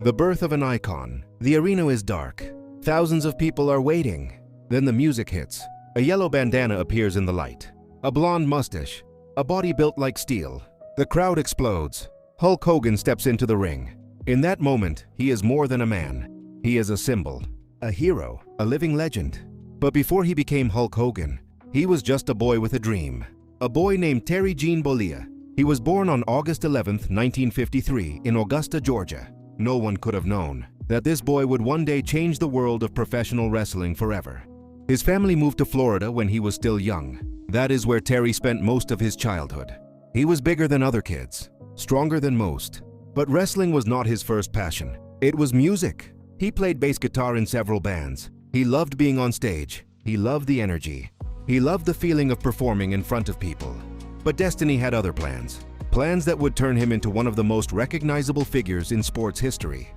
The birth of an icon. The arena is dark. Thousands of people are waiting. Then the music hits. A yellow bandana appears in the light. A blonde mustache. A body built like steel. The crowd explodes. Hulk Hogan steps into the ring. In that moment, he is more than a man. He is a symbol, a hero, a living legend. But before he became Hulk Hogan, he was just a boy with a dream. A boy named Terry Gene Bollea. He was born on August 11, 1953 in Augusta, Georgia. No one could have known that this boy would one day change the world of professional wrestling forever. His family moved to Florida when he was still young. That is where Terry spent most of his childhood. He was bigger than other kids, stronger than most. But wrestling was not his first passion. It was music. He played bass guitar in several bands. He loved being on stage. He loved the energy. He loved the feeling of performing in front of people. But destiny had other plans. Plans that would turn him into one of the most recognizable figures in sports history.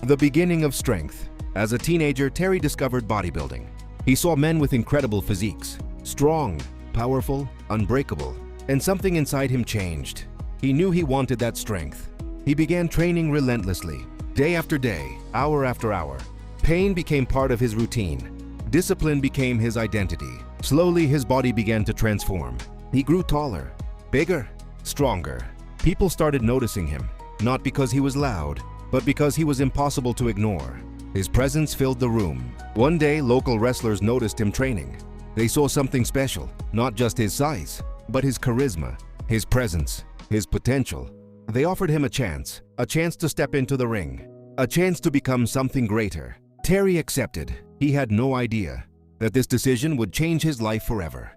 The beginning of strength. As a teenager, Terry discovered bodybuilding. He saw men with incredible physiques, strong, powerful, unbreakable, and something inside him changed. He knew he wanted that strength. He began training relentlessly, day after day, hour after hour. Pain became part of his routine. Discipline became his identity. Slowly, his body began to transform. He grew taller, bigger, stronger. People started noticing him, not because he was loud, but because he was impossible to ignore. His presence filled the room. One day, local wrestlers noticed him training. They saw something special, not just his size, but his charisma, his presence, his potential. They offered him a chance to step into the ring, a chance to become something greater. Terry accepted. He had no idea that this decision would change his life forever.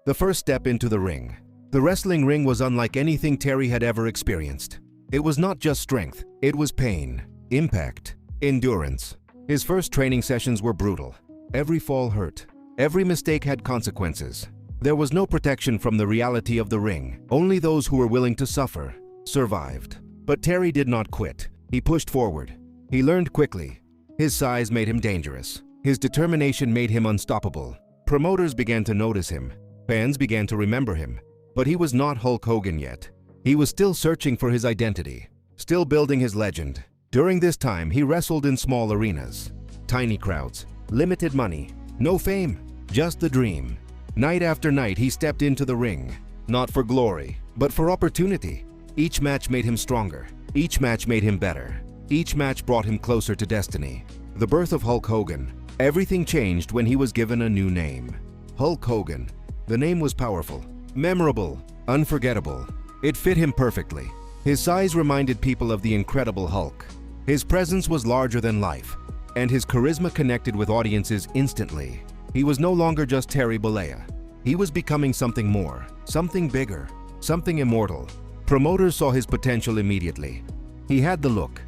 The first step into the ring. The wrestling ring was unlike anything Terry had ever experienced. It was not just strength, it was pain, impact, endurance. His first training sessions were brutal. Every fall hurt. Every mistake had consequences. There was no protection from the reality of the ring. Only those who were willing to suffer survived. But Terry did not quit. He pushed forward. He learned quickly. His size made him dangerous. His determination made him unstoppable. Promoters began to notice him. Fans began to remember him. But he was not Hulk Hogan yet. He was still searching for his identity, still building his legend. During this time, he wrestled in small arenas. Tiny crowds, limited money, no fame, just the dream. Night after night, he stepped into the ring, not for glory, but for opportunity. Each match made him stronger. Each match made him better. Each match brought him closer to destiny. The birth of Hulk Hogan. Everything changed when he was given a new name. Hulk Hogan. The name was powerful, memorable, unforgettable. It fit him perfectly. His size reminded people of the Incredible Hulk. His presence was larger than life, and his charisma connected with audiences instantly. He was no longer just Terry Bollea. He was becoming something more, something bigger, something immortal. Promoters saw his potential immediately. He had the look.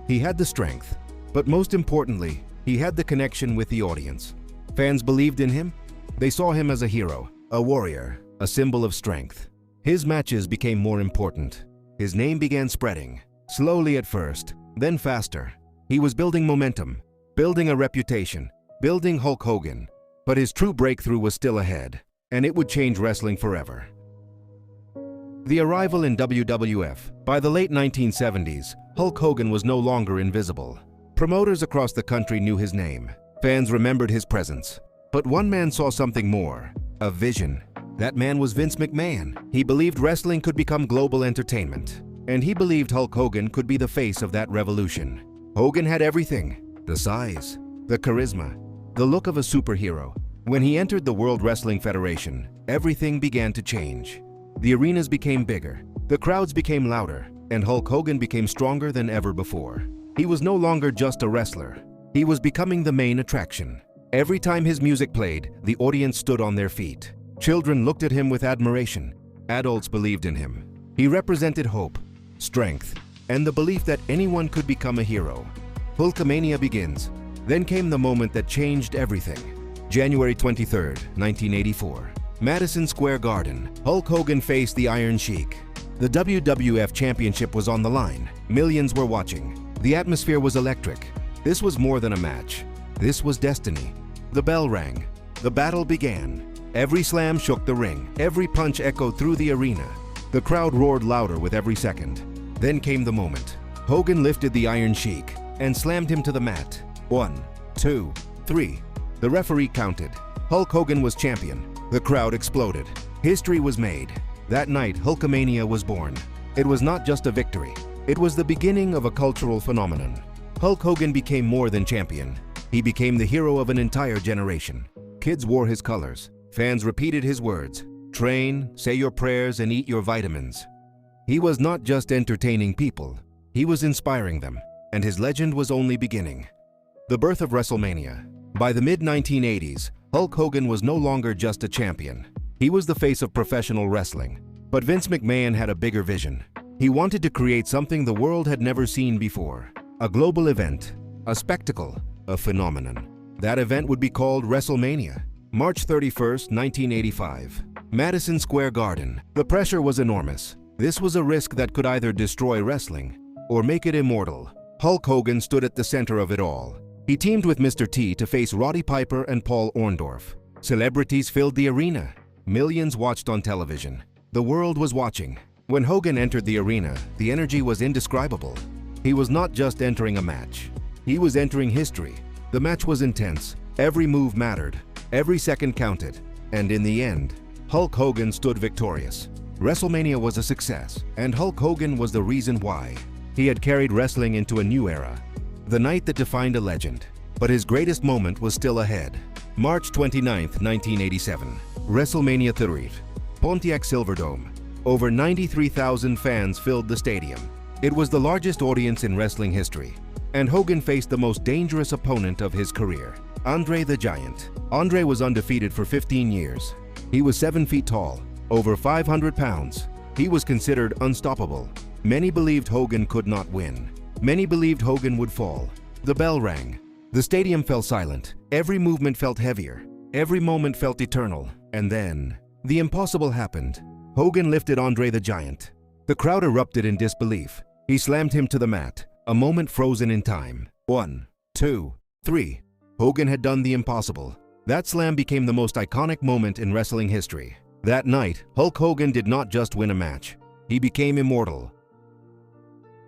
He had the strength. But most importantly, he had the connection with the audience. Fans believed in him. They saw him as a hero, a warrior, a symbol of strength. His matches became more important. His name began spreading, slowly at first, then faster. He was building momentum, building a reputation, building Hulk Hogan. But his true breakthrough was still ahead, and it would change wrestling forever. The arrival in WWF. By the late 1970s, Hulk Hogan was no longer invisible. Promoters across the country knew his name. Fans remembered his presence. But one man saw something more, a vision. That man was Vince McMahon. He believed wrestling could become global entertainment, and he believed Hulk Hogan could be the face of that revolution. Hogan had everything: the size, the charisma, the look of a superhero. When he entered the World Wrestling Federation, everything began to change. The arenas became bigger, the crowds became louder, and Hulk Hogan became stronger than ever before. He was no longer just a wrestler. He was becoming the main attraction. Every time his music played, the audience stood on their feet. Children looked at him with admiration. Adults believed in him. He represented hope, strength, and the belief that anyone could become a hero. Hulkamania begins. Then came the moment that changed everything. January 23, 1984. Madison Square Garden. Hulk Hogan faced the Iron Sheik. The WWF Championship was on the line. Millions were watching. The atmosphere was electric. This was more than a match. This was destiny. The bell rang. The battle began. Every slam shook the ring. Every punch echoed through the arena. The crowd roared louder with every second. Then came the moment. Hogan lifted the Iron Sheik and slammed him to the mat. 1, 2, 3. The referee counted. Hulk Hogan was champion. The crowd exploded. History was made. That night, Hulkamania was born. It was not just a victory. It was the beginning of a cultural phenomenon. Hulk Hogan became more than champion. He became the hero of an entire generation. Kids wore his colors. Fans repeated his words. Train, say your prayers, and eat your vitamins. He was not just entertaining people. He was inspiring them. And his legend was only beginning. The birth of WrestleMania. By the mid-1980s, Hulk Hogan was no longer just a champion. He was the face of professional wrestling. But Vince McMahon had a bigger vision. He wanted to create something the world had never seen before. A global event, a spectacle, a phenomenon. That event would be called WrestleMania. March 31st, 1985. Madison Square Garden. The pressure was enormous. This was a risk that could either destroy wrestling or make it immortal. Hulk Hogan stood at the center of it all. He teamed with Mr. T to face Roddy Piper and Paul Orndorff. Celebrities filled the arena. Millions watched on television. The world was watching. When Hogan entered the arena, the energy was indescribable. He was not just entering a match. He was entering history. The match was intense. Every move mattered. Every second counted. And in the end, Hulk Hogan stood victorious. WrestleMania was a success, and Hulk Hogan was the reason why. He had carried wrestling into a new era. The night that defined a legend. But his greatest moment was still ahead. March 29th, 1987. WrestleMania 3. Pontiac Silverdome. Over 93,000 fans filled the stadium. It was the largest audience in wrestling history. And Hogan faced the most dangerous opponent of his career, André the Giant. André was undefeated for 15 years. He was 7 feet tall, over 500 pounds. He was considered unstoppable. Many believed Hogan could not win. Many believed Hogan would fall. The bell rang. The stadium fell silent. Every movement felt heavier. Every moment felt eternal. And then, the impossible happened. Hogan lifted André the Giant. The crowd erupted in disbelief. He slammed him to the mat, a moment frozen in time. 1, 2, 3. Hogan had done the impossible. That slam became the most iconic moment in wrestling history. That night, Hulk Hogan did not just win a match. He became immortal.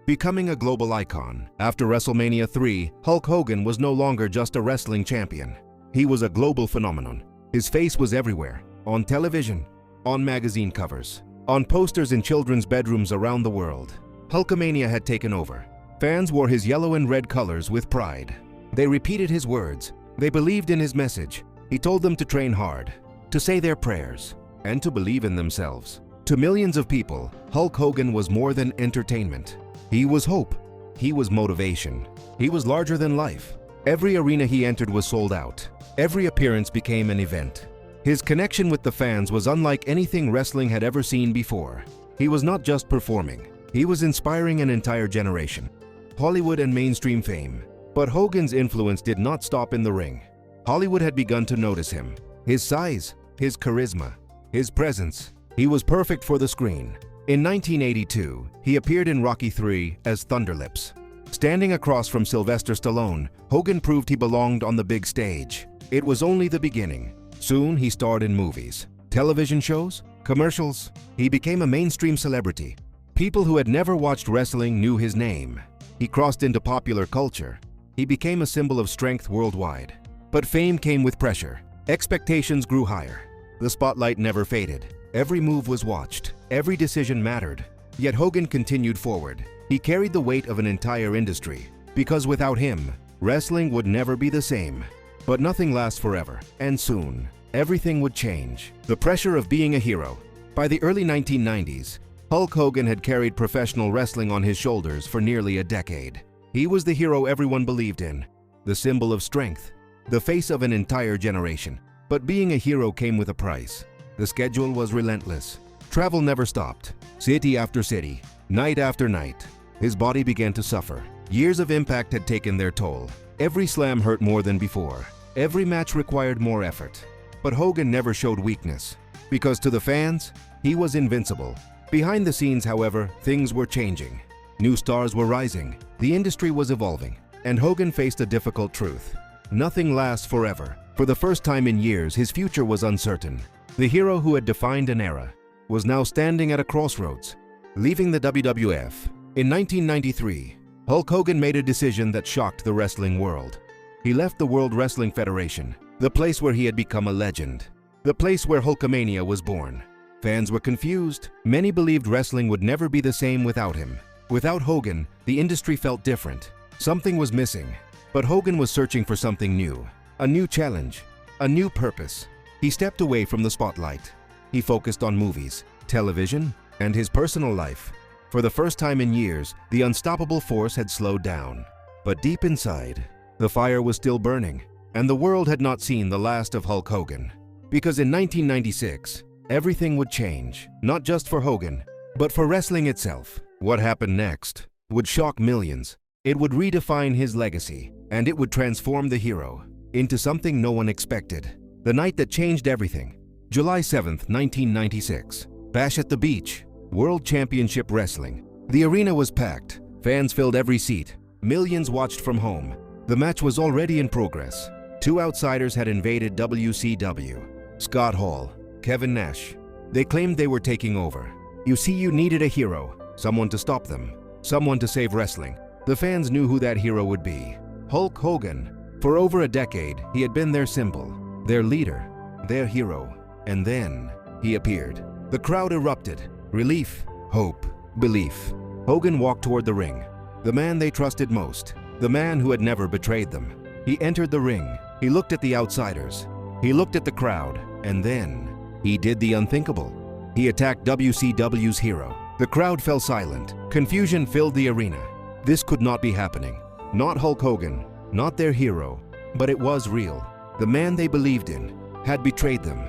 Becoming a global icon. After WrestleMania 3, Hulk Hogan was no longer just a wrestling champion. He was a global phenomenon. His face was everywhere, on television, on magazine covers, on posters in children's bedrooms around the world. Hulkamania had taken over. Fans wore his yellow and red colors with pride. They repeated his words. They believed in his message. He told them to train hard, to say their prayers, and to believe in themselves. To millions of people, Hulk Hogan was more than entertainment. He was hope. He was motivation. He was larger than life. Every arena he entered was sold out. Every appearance became an event. His connection with the fans was unlike anything wrestling had ever seen before. He was not just performing. He was inspiring an entire generation. Hollywood and mainstream fame. But Hogan's influence did not stop in the ring. Hollywood had begun to notice him. His size, his charisma, his presence. He was perfect for the screen. In 1982, he appeared in Rocky III as Thunderlips. Standing across from Sylvester Stallone, Hogan proved he belonged on the big stage. It was only the beginning. Soon he starred in movies, television shows, commercials. He became a mainstream celebrity. People who had never watched wrestling knew his name. He crossed into popular culture. He became a symbol of strength worldwide. But fame came with pressure. Expectations grew higher. The spotlight never faded. Every move was watched. Every decision mattered. Yet Hogan continued forward. He carried the weight of an entire industry. Because without him, wrestling would never be the same. But nothing lasts forever. And soon, everything would change. The pressure of being a hero. By the early 1990s, Hulk Hogan had carried professional wrestling on his shoulders for nearly a decade. He was the hero everyone believed in, the symbol of strength, the face of an entire generation. But being a hero came with a price. The schedule was relentless. Travel never stopped. City after city, night after night. His body began to suffer. Years of impact had taken their toll. Every slam hurt more than before. Every match required more effort. But Hogan never showed weakness. Because to the fans, he was invincible. Behind the scenes, however, things were changing. New stars were rising. The industry was evolving. And Hogan faced a difficult truth. Nothing lasts forever. For the first time in years, his future was uncertain. The hero who had defined an era was now standing at a crossroads. Leaving the WWF, In 1993, Hulk Hogan made a decision that shocked the wrestling world. He left the World Wrestling Federation, the place where he had become a legend, the place where Hulkamania was born. Fans were confused. Many believed wrestling would never be the same without him. Without Hogan, the industry felt different. Something was missing. But Hogan was searching for something new, a new challenge, a new purpose. He stepped away from the spotlight. He focused on movies, television, and his personal life. For the first time in years, the unstoppable force had slowed down. But deep inside, the fire was still burning, and the world had not seen the last of Hulk Hogan. Because in 1996, everything would change, not just for Hogan, but for wrestling itself. What happened next would shock millions. It would redefine his legacy, and it would transform the hero into something no one expected. The night that changed everything, July 7th, 1996, Bash at the Beach, World Championship Wrestling. The arena was packed, fans filled every seat, millions watched from home. The match was already in progress. Two outsiders had invaded WCW, Scott Hall, Kevin Nash. They claimed they were taking over. You see, you needed a hero, someone to stop them, someone to save wrestling. The fans knew who that hero would be. Hulk Hogan. For over a decade, he had been their symbol, their leader, their hero. And then, he appeared. The crowd erupted. Relief, hope, belief. Hogan walked toward the ring. The man they trusted most. The man who had never betrayed them. He entered the ring. He looked at the outsiders. He looked at the crowd. And then, he did the unthinkable. He attacked WCW's hero. The crowd fell silent. Confusion filled the arena. This could not be happening. Not Hulk Hogan, not their hero, but it was real. The man they believed in had betrayed them.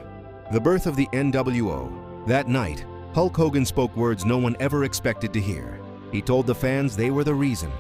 The birth of the NWO. That night, Hulk Hogan spoke words no one ever expected to hear. He told the fans they were the reason.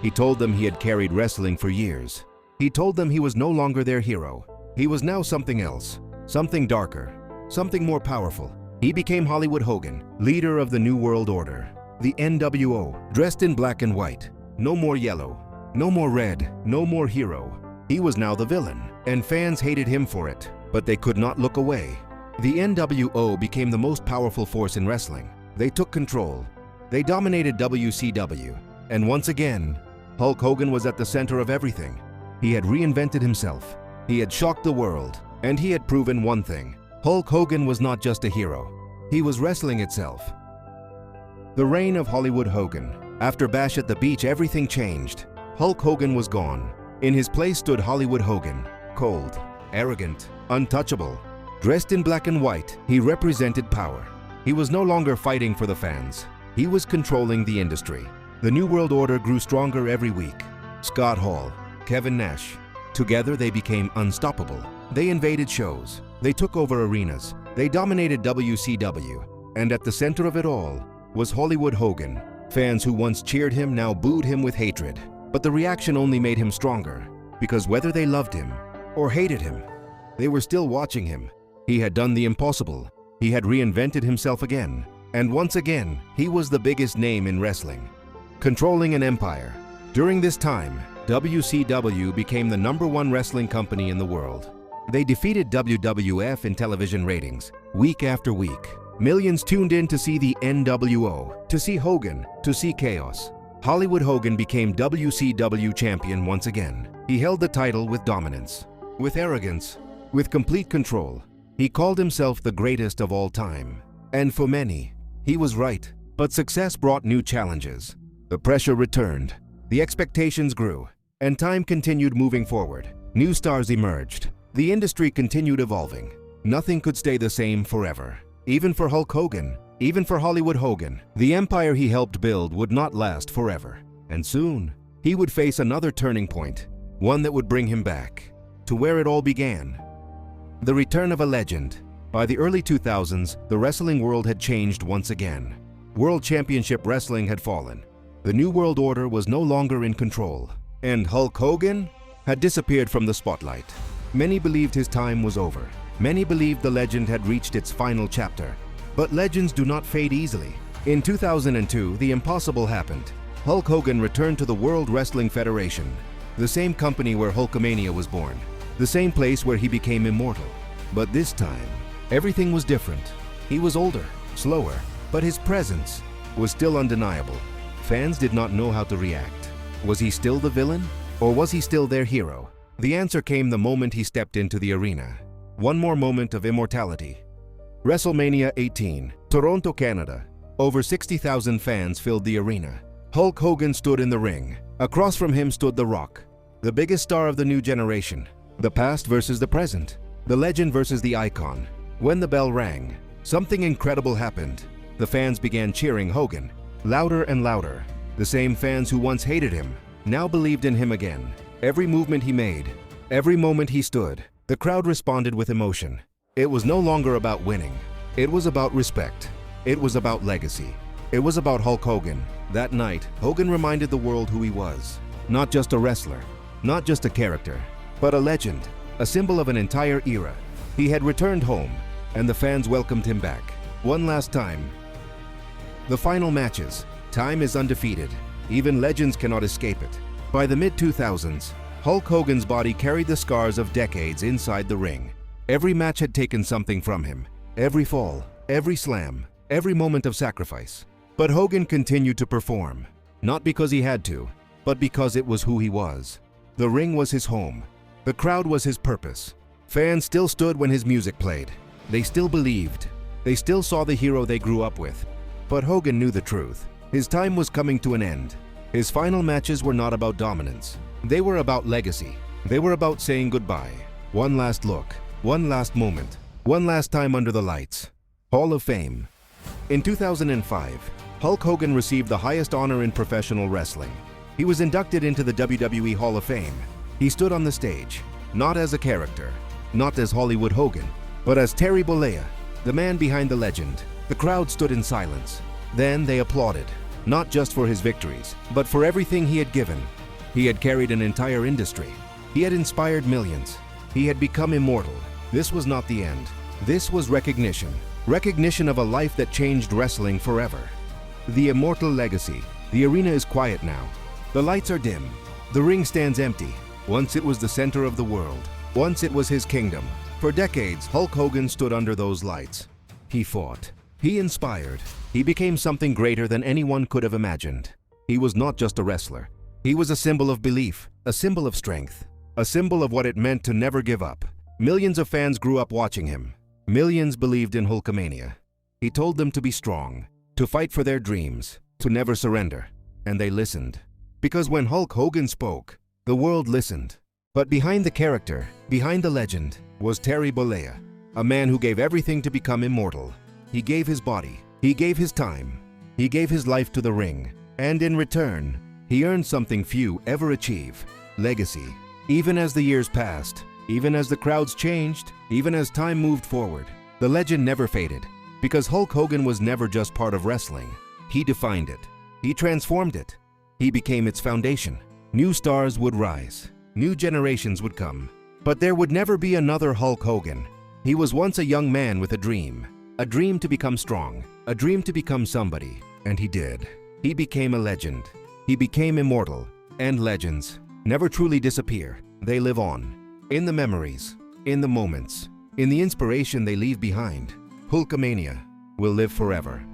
He told them he had carried wrestling for years. He told them he was no longer their hero. He was now something else, something darker, something more powerful. He became Hollywood Hogan, leader of the New World Order. The NWO, dressed in black and white. No more yellow, no more red, no more hero. He was now the villain, and fans hated him for it, but they could not look away. The NWO became the most powerful force in wrestling. They took control. They dominated WCW. And once again, Hulk Hogan was at the center of everything. He had reinvented himself. He had shocked the world, and he had proven one thing. Hulk Hogan was not just a hero. He was wrestling itself. The reign of Hollywood Hogan. After Bash at the Beach, everything changed. Hulk Hogan was gone. In his place stood Hollywood Hogan, cold, arrogant, untouchable. Dressed in black and white, he represented power. He was no longer fighting for the fans. He was controlling the industry. The New World Order grew stronger every week. Scott Hall, Kevin Nash. Together they became unstoppable. They invaded shows. They took over arenas. They dominated WCW. And at the center of it all was Hollywood Hogan. Fans who once cheered him now booed him with hatred. But the reaction only made him stronger, because whether they loved him or hated him, they were still watching him. He had done the impossible. He had reinvented himself again. And once again, he was the biggest name in wrestling, controlling an empire. During this time, WCW became the #1 wrestling company in the world. They defeated WWF in television ratings, week after week. Millions tuned in to see the NWO, to see Hogan, to see chaos. Hollywood Hogan became WCW champion once again. He held the title with dominance, with arrogance, with complete control. He called himself the greatest of all time. And for many, he was right. But success brought new challenges. The pressure returned. The expectations grew. And time continued moving forward. New stars emerged. The industry continued evolving. Nothing could stay the same forever. Even for Hulk Hogan, even for Hollywood Hogan, the empire he helped build would not last forever. And soon, he would face another turning point, one that would bring him back to where it all began. The return of a legend. By the early 2000s, the wrestling world had changed once again. World Championship Wrestling had fallen. The New World Order was no longer in control. And Hulk Hogan had disappeared from the spotlight. Many believed his time was over. Many believed the legend had reached its final chapter. But legends do not fade easily. In 2002, the impossible happened. Hulk Hogan returned to the World Wrestling Federation, the same company where Hulkamania was born, the same place where he became immortal. But this time, everything was different. He was older, slower, but his presence was still undeniable. Fans did not know how to react. Was he still the villain? Or was he still their hero? The answer came the moment he stepped into the arena. One more moment of immortality. WrestleMania 18, Toronto, Canada. Over 60,000 fans filled the arena. Hulk Hogan stood in the ring. Across from him stood The Rock, the biggest star of the new generation. The past versus the present. The legend versus the icon. When the bell rang, something incredible happened. The fans began cheering Hogan, louder and louder. The same fans who once hated him now believed in him again. Every movement he made, every moment he stood, the crowd responded with emotion. It was no longer about winning. It was about respect. It was about legacy. It was about Hulk Hogan. That night, Hogan reminded the world who he was. Not just a wrestler, not just a character, but a legend, a symbol of an entire era. He had returned home, and the fans welcomed him back. One last time. The final matches. Time is undefeated. Even legends cannot escape it. By the mid-2000s, Hulk Hogan's body carried the scars of decades inside the ring. Every match had taken something from him. Every fall, every slam, every moment of sacrifice. But Hogan continued to perform. Not because he had to, but because it was who he was. The ring was his home. The crowd was his purpose. Fans still stood when his music played. They still believed. They still saw the hero they grew up with. But Hogan knew the truth. His time was coming to an end. His final matches were not about dominance. They were about legacy. They were about saying goodbye. One last look. One last moment. One last time under the lights. Hall of Fame. In 2005, Hulk Hogan received the highest honor in professional wrestling. He was inducted into the WWE Hall of Fame. He stood on the stage, not as a character, not as Hollywood Hogan, but as Terry Bollea, the man behind the legend. The crowd stood in silence. Then they applauded, not just for his victories, but for everything he had given. He had carried an entire industry. He had inspired millions. He had become immortal. This was not the end. This was recognition. Recognition of a life that changed wrestling forever. The immortal legacy. The arena is quiet now. The lights are dim. The ring stands empty. Once it was the center of the world. Once it was his kingdom. For decades, Hulk Hogan stood under those lights. He fought. He inspired. He became something greater than anyone could have imagined. He was not just a wrestler. He was a symbol of belief, a symbol of strength, a symbol of what it meant to never give up. Millions of fans grew up watching him. Millions believed in Hulkamania. He told them to be strong, to fight for their dreams, to never surrender. And they listened. Because when Hulk Hogan spoke, the world listened. But behind the character, behind the legend, was Terry Bollea, a man who gave everything to become immortal. He gave his body, he gave his time, he gave his life to the ring, and in return, he earned something few ever achieve: legacy. Even as the years passed, even as the crowds changed, even as time moved forward, the legend never faded, because Hulk Hogan was never just part of wrestling. He defined it. He transformed it. He became its foundation. New stars would rise. New generations would come. But there would never be another Hulk Hogan. He was once a young man with a dream to become strong, a dream to become somebody, and he did. He became a legend. He became immortal, and legends never truly disappear. They live on, in the memories, in the moments, in the inspiration they leave behind. Hulkamania will live forever.